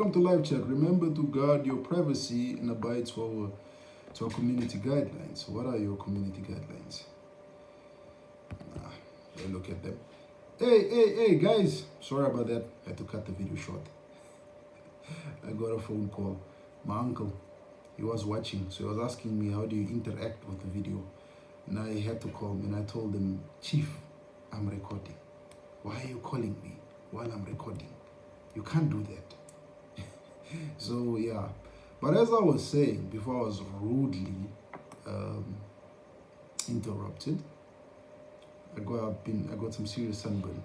welcome to Live Chat. Remember to guard your privacy and abide to our community guidelines. What are your community guidelines? Look at them. Hey, guys. Sorry about that. I had to cut the video short. I got a phone call. My uncle, he was watching, so he was asking me, how do you interact with the video? And I had to call him, and I told him, Chief, I'm recording. Why are you calling me while I'm recording? You can't do that. So, yeah. But as I was saying, before I was rudely interrupted, I got some serious sunburn.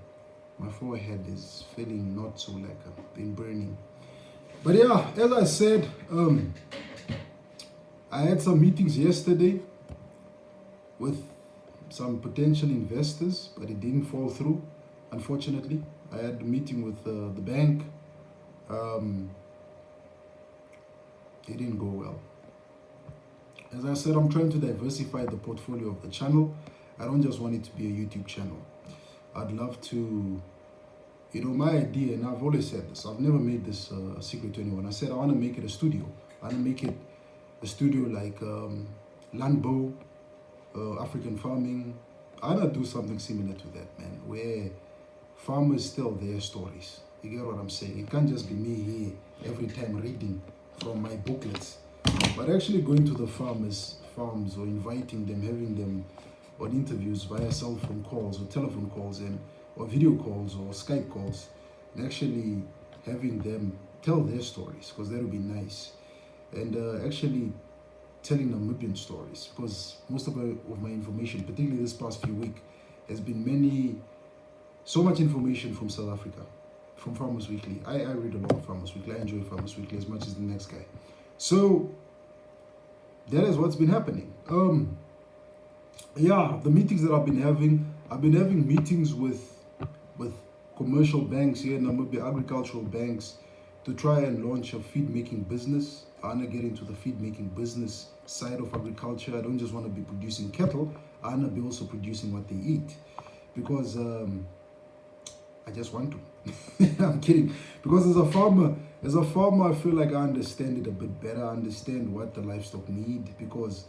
My forehead is feeling not so like I've been burning. But yeah, as I said, I had some meetings yesterday with some potential investors, but it didn't fall through, unfortunately. I had a meeting with the bank. It didn't go well. As I said, I'm trying to diversify the portfolio of the channel. I don't just want it to be a YouTube channel. I'd love to, my idea, and I've always said this, I've never made this a secret to anyone. I said I want to make it a studio. I want to make it a studio like Landbou, African farming. I want to do something similar to that, man, where farmers tell their stories. You get what I'm saying? It can't just be me here every time reading from my booklets, but actually going to the farms or inviting them, having them on interviews via cell phone calls or telephone calls or video calls or Skype calls, and actually having them tell their stories, because that would be nice. And actually telling Namibian stories, because most of my information, particularly this past few weeks, has been so much information from South Africa, from Farmers Weekly. I read a lot of Farmers Weekly. I enjoy Farmers Weekly as much as the next guy. So that is what's been happening. Yeah, the meetings that I've been having meetings with commercial banks here in Namibia, agricultural banks, to try and launch a feed making business. I want to get into the feed making business side of agriculture. I don't just want to be producing cattle. I want to be also producing what they eat, because I just want to. I'm kidding. Because as a farmer, I feel like I understand it a bit better. I understand what the livestock need, because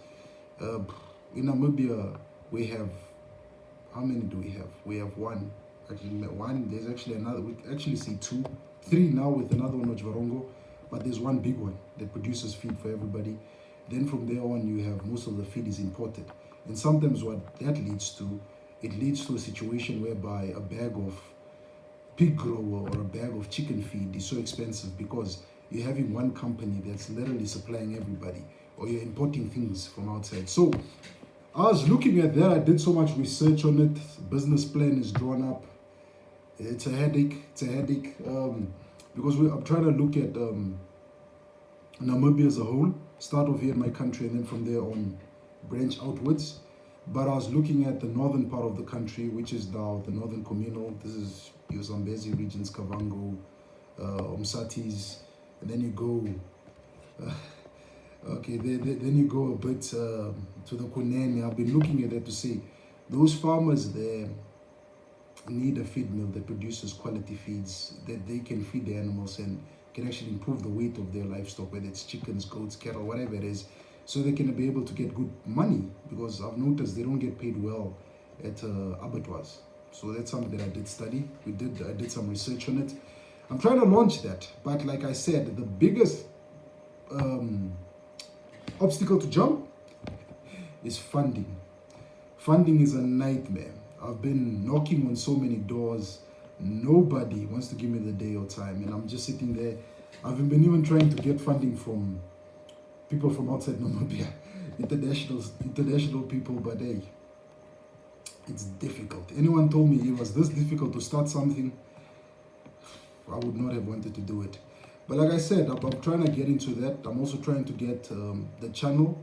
in Namibia, we have, how many do we have? We have one. There's actually another. We actually see three now with another one, Varongo, but there's one big one that produces feed for everybody. Then from there on, you have most of the feed is imported. And sometimes what that leads to, it leads to a situation whereby a bag of pig grower or a bag of chicken feed is so expensive, because you're having one company that's literally supplying everybody, or you're importing things from outside. So I was looking at that. I did so much research on it. Business plan is drawn up. It's a headache. Because I'm trying to look at Namibia as a whole. Start off here in my country, and then from there on branch outwards. But I was looking at the northern part of the country, which is now the northern communal. This is your Zambezi regions, Kavango, Umsatis, and then you go. Then you go a bit to the Kunene. I've been looking at that to see those farmers there need a feed mill that produces quality feeds that they can feed the animals and can actually improve the weight of their livestock, whether it's chickens, goats, cattle, whatever it is, so they can be able to get good money, because I've noticed they don't get paid well at abattoirs. So that's something that I did study. I did some research on it. I'm trying to launch that, but like I said, the biggest obstacle to jump is funding. Funding is a nightmare. I've been knocking on so many doors. Nobody wants to give me the day or time, and I'm just sitting there. I've been even trying to get funding from people from outside Namibia, international people, but hey, it's difficult. Anyone told me it was this difficult to start something, I would not have wanted to do it. But like I said, I'm trying to get into that. I'm also trying to get the channel.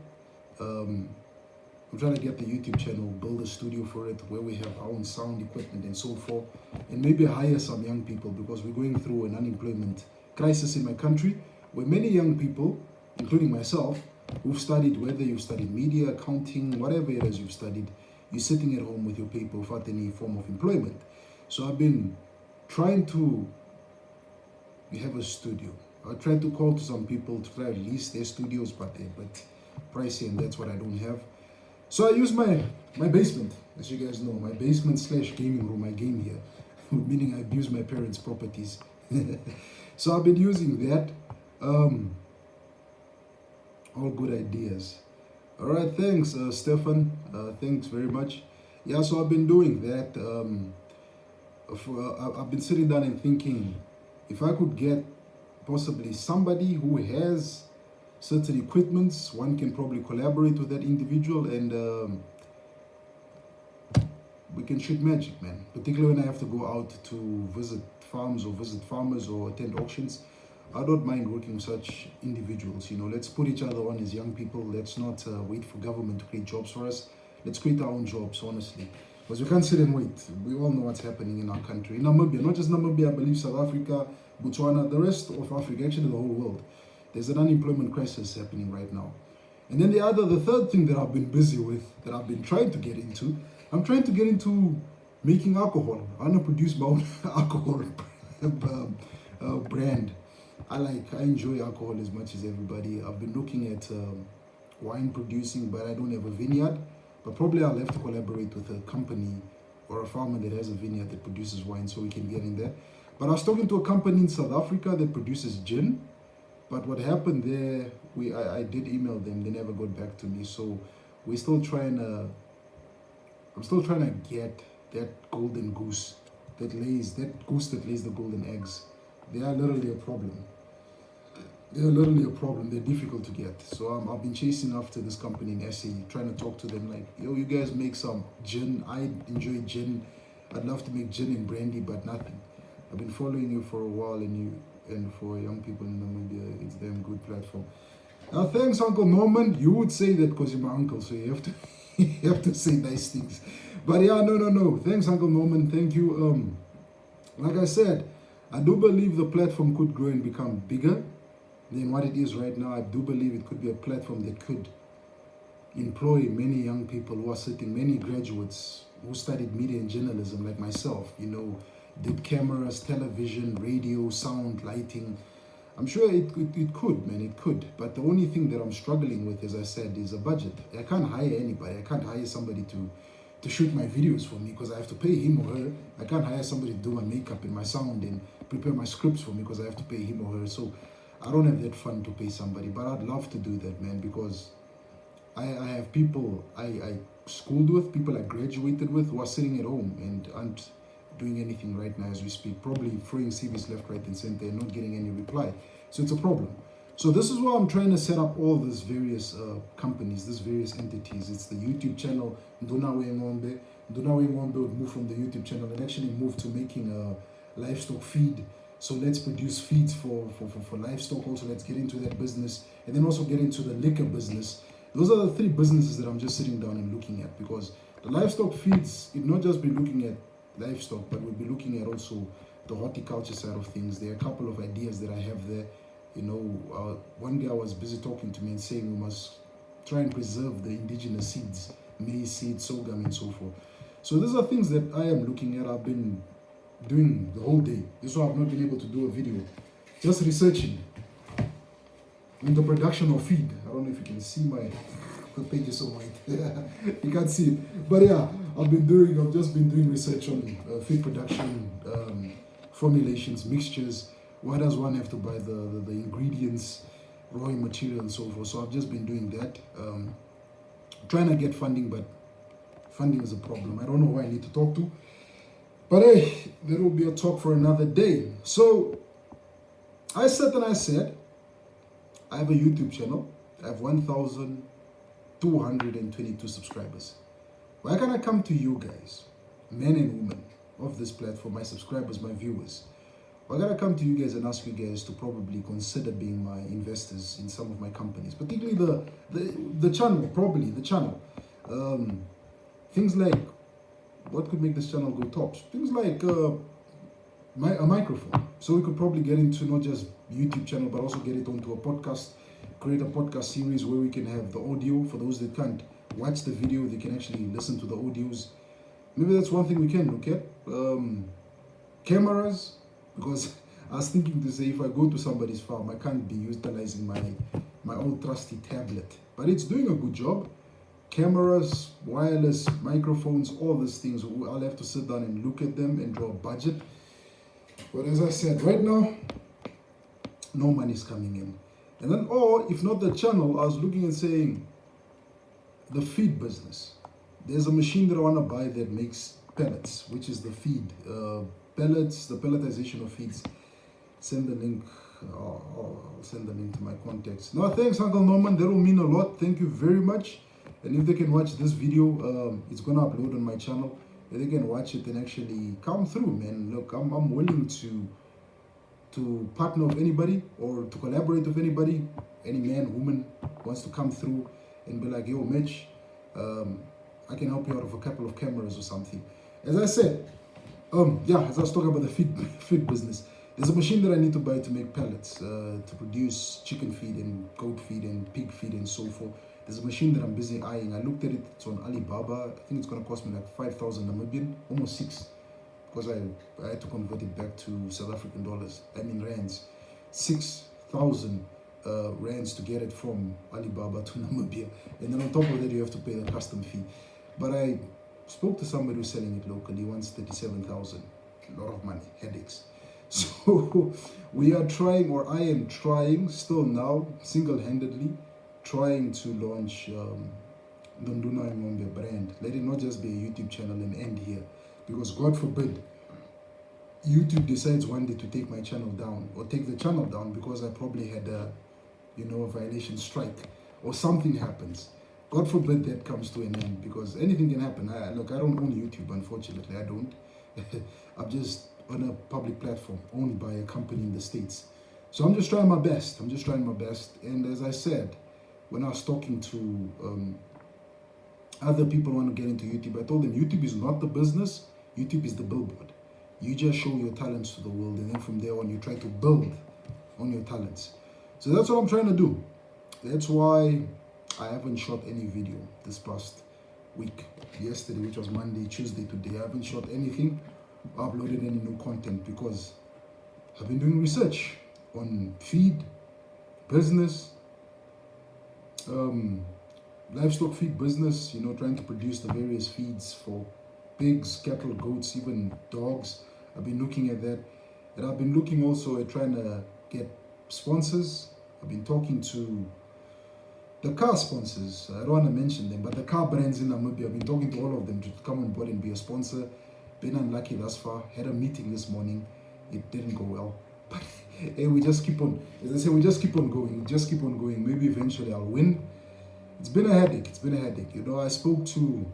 I'm trying to get the YouTube channel, build a studio for it, where we have our own sound equipment and so forth, and maybe hire some young people, because we're going through an unemployment crisis in my country, where many young people, including myself, who've studied, whether you've studied media, accounting, whatever it is you've studied, you're sitting at home with your paper without any form of employment. So I've been trying to have a studio. I tried to call to some people to try to lease their studios, but they're a bit pricey, and that's what I don't have. So I use my basement, as you guys know, my basement / gaming room. I game here, meaning I abuse my parents' properties. So I've been using that. All good ideas. All right, thanks, Stefan. Thanks very much. Yeah, so I've been doing that. I've been sitting down and thinking, if I could get possibly somebody who has certain equipments, one can probably collaborate with that individual, and we can shoot magic, man. Particularly when I have to go out to visit farms or visit farmers or attend auctions. I don't mind working with such individuals. You know, let's put each other on as young people. Let's not wait for government to create jobs for us. Let's create our own jobs, honestly. Because we can't sit and wait. We all know what's happening in our country. In Namibia, not just Namibia, I believe South Africa, Botswana, the rest of Africa, actually the whole world. There's an unemployment crisis happening right now. And then the third thing that I've been busy with, that I've been trying to get into, I'm trying to get into making alcohol. I want to produce my own alcohol brand. I enjoy alcohol as much as everybody. I've been looking at wine producing, but I don't have a vineyard. But probably I'll have to collaborate with a company or a farmer that has a vineyard that produces wine, so we can get in there. But I was talking to a company in South Africa that produces gin. But what happened there, I did email them. They never got back to me. So we're still trying to. I'm still trying to get that golden goose that lays the golden eggs. They are literally a problem. They're difficult to get. So I've been chasing after this company in SA, trying to talk to them like, yo, you guys make some gin. I enjoy gin. I'd love to make gin and brandy, but nothing. I've been following you for a while, and for young people in Namibia, it's a damn good platform. Now, thanks, Uncle Norman. You would say that because you're my uncle, so you have to you have to say nice things. But yeah, no. Thanks, Uncle Norman. Thank you. Like I said, I do believe the platform could grow and become bigger than what it is right now. I do believe it could be a platform that could employ many young people who are sitting, many graduates who studied media and journalism like myself, you know, did cameras, television, radio, sound, lighting. I'm sure it could, man, it could. But the only thing that I'm struggling with, as I said, is a budget. I can't hire anybody. I can't hire somebody to shoot my videos for me because I have to pay him or her. I can't hire somebody to do my makeup and my sound and prepare my scripts for me because I have to pay him or her. So I don't have that fund to pay somebody, but I'd love to do that, man, because I have people I schooled with, people I graduated with who are sitting at home and aren't doing anything right now as we speak, probably throwing CVs left, right, and center and not getting any reply. So it's a problem. So this is why I'm trying to set up all these various companies, these various entities. It's the YouTube channel, Ndunawe Ngombe. Ndunawe Ngombe would move from the YouTube channel and actually move to making a livestock feed. So let's produce feeds for livestock. Also, let's get into that business, and then also get into the liquor business. Those are the three businesses that I'm just sitting down and looking at, because the livestock feeds, it not just be looking at livestock, but we'll be looking at also the horticulture side of things. There are a couple of ideas that I have there. You know, one day I was busy talking to me and saying we must try and preserve the indigenous seeds, maize seeds, sorghum, and so forth. So these are things that I am looking at. I've been doing the whole day. This is why I've not been able to do a video. Just researching in the production of feed. I don't know if you can see my page is so white. You can't see it. But yeah, I've just been doing research on feed production, formulations, mixtures. Why does one have to buy the ingredients, raw material, and so forth? So I've just been doing that. Trying to get funding, but funding is a problem. I don't know who I need to talk to. But hey, there will be a talk for another day. So I said, I have a YouTube channel. I have 1,222 subscribers. Why can't I come to you guys, men and women of this platform, my subscribers, my viewers? Why can't I come to you guys and ask you guys to probably consider being my investors in some of my companies, particularly the channel, probably the channel. Things like, what could make this channel go tops? Things like a microphone. So we could probably get into not just YouTube channel, but also get it onto a podcast, create a podcast series where we can have the audio. For those that can't watch the video, they can actually listen to the audios. Maybe that's one thing we can look at. Cameras, because I was thinking to say, if I go to somebody's farm, I can't be utilizing my old trusty tablet. But it's doing a good job. Cameras, wireless, microphones, all these things. I'll have to sit down and look at them and draw a budget. But as I said, right now, no money is coming in. And then, or if not the channel, I was looking and saying, the feed business. There's a machine that I want to buy that makes pellets, which is the feed. Pellets, the pelletization of feeds. Send the link. I'll send the link to my contacts. No, thanks, Uncle Norman. That will mean a lot. Thank you very much. And if they can watch this video, it's gonna upload on my channel. If they can watch it and actually come through, man. Look, I'm willing to partner with anybody or to collaborate with anybody. Any man, woman wants to come through and be like, yo, Mitch, I can help you out with a couple of cameras or something. As I said, as I was talking about the feed business, there's a machine that I need to buy to make pellets, to produce chicken feed and goat feed and pig feed and so forth. There's a machine that I'm busy eyeing. I looked at it, it's on Alibaba. I think it's going to cost me like 5,000 Namibian, almost 6, because I had to convert it back to South African dollars, rands. 6,000 rands to get it from Alibaba to Namibia. And then on top of that, you have to pay the custom fee. But I spoke to somebody who's selling it locally. He wants 37,000. A lot of money, headaches. So we are trying, or I am trying still now, single-handedly, trying to launch the Nduna Ngombe brand. Let it not just be a YouTube channel and end here. Because God forbid, YouTube decides one day to take my channel down, or take the channel down because I probably had a violation strike, or something happens. God forbid that comes to an end, because anything can happen. Look, I don't own YouTube, unfortunately. I don't. I'm just on a public platform owned by a company in the States. So I'm just trying my best. And as I said, when I was talking to other people who want to get into YouTube, I told them YouTube is not the business, YouTube is the billboard. You just show your talents to the world, and then from there on you try to build on your talents. So that's what I'm trying to do. That's why I haven't shot any video this past week. Yesterday, which was Monday, Tuesday, today, I haven't shot anything, uploaded any new content, because I've been doing research on feed, business, livestock feed business, trying to produce the various feeds for pigs, cattle, goats, even dogs. I've been looking at that. And I've been looking also at trying to get sponsors. I've been talking to the car sponsors. I don't want to mention them, but the car brands in Namibia, I've been talking to all of them to come on board and be a sponsor. Been unlucky thus far. Had a meeting this morning. It didn't go well. But hey, we just keep on, as I say, we just keep on going. Maybe eventually I'll win. It's been a headache. I spoke to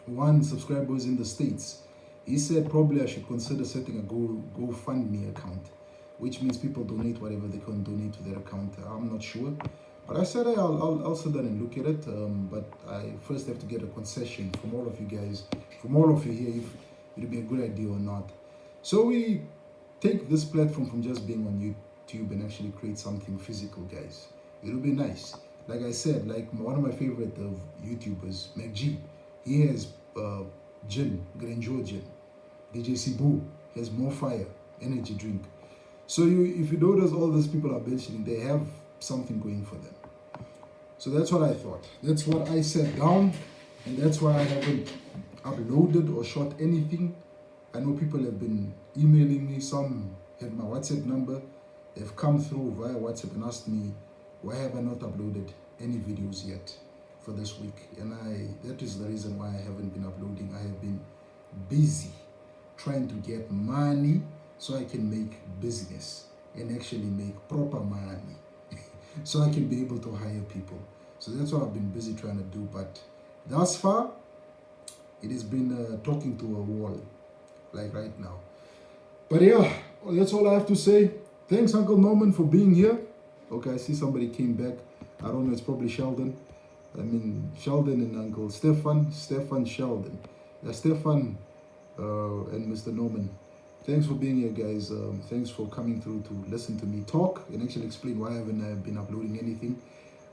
one subscriber who's in the States. He said probably I should consider setting a GoFundMe account, which means people donate whatever they can donate to their account. I'm not sure. But I said, hey, I'll sit down and look at it. But I first have to get a concession from all of you guys, from all of you here, if it'll be a good idea or not. So we take this platform from just being on YouTube and actually create something physical, guys. It'll be nice. Like I said, like one of my favorite YouTubers, MacG, he has gin, Grandeur gin. DJ Cebu has More Fire energy drink. So if you notice, all these people are mentioning, they have something going for them. So that's what I thought. That's what I set down, and that's why I haven't uploaded or shot anything. I know people have been emailing me. Some had my WhatsApp number. They've come through via WhatsApp and asked me, why have I not uploaded any videos yet for this week? And that is the reason why I haven't been uploading. I have been busy trying to get money so I can make business and actually make proper money so I can be able to hire people. So that's what I've been busy trying to do. But thus far, it has been talking to a wall, like right now. But yeah, that's all I have to say. Thanks, Uncle Norman, for being here. Okay, I see somebody came back. I don't know, it's probably Sheldon. Sheldon and Uncle Stefan Sheldon. Stefan and Mr. Norman. Thanks for being here, guys. Thanks for coming through to listen to me talk and actually explain why I haven't been uploading anything.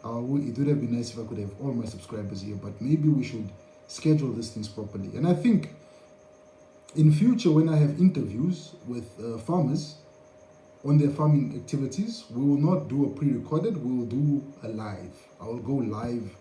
It would have been nice if I could have all my subscribers here, but maybe we should schedule these things properly. And I think In future, when I have interviews with farmers on their farming activities, we will not do a pre-recorded, we will do a live. I will go live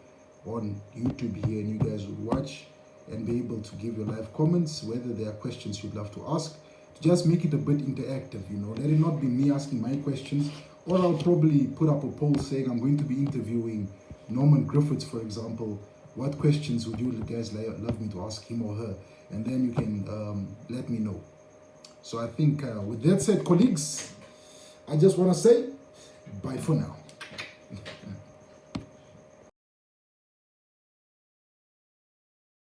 on YouTube here, and you guys will watch and be able to give your live comments, whether there are questions you'd love to ask, to just make it a bit interactive, you know. Let it not be me asking my questions, or I'll probably put up a poll saying I'm going to be interviewing Norman Griffiths, for example. What questions would you guys love me to ask him or her? And then you can let me know. So I think with that said, colleagues, I just want to say bye for now.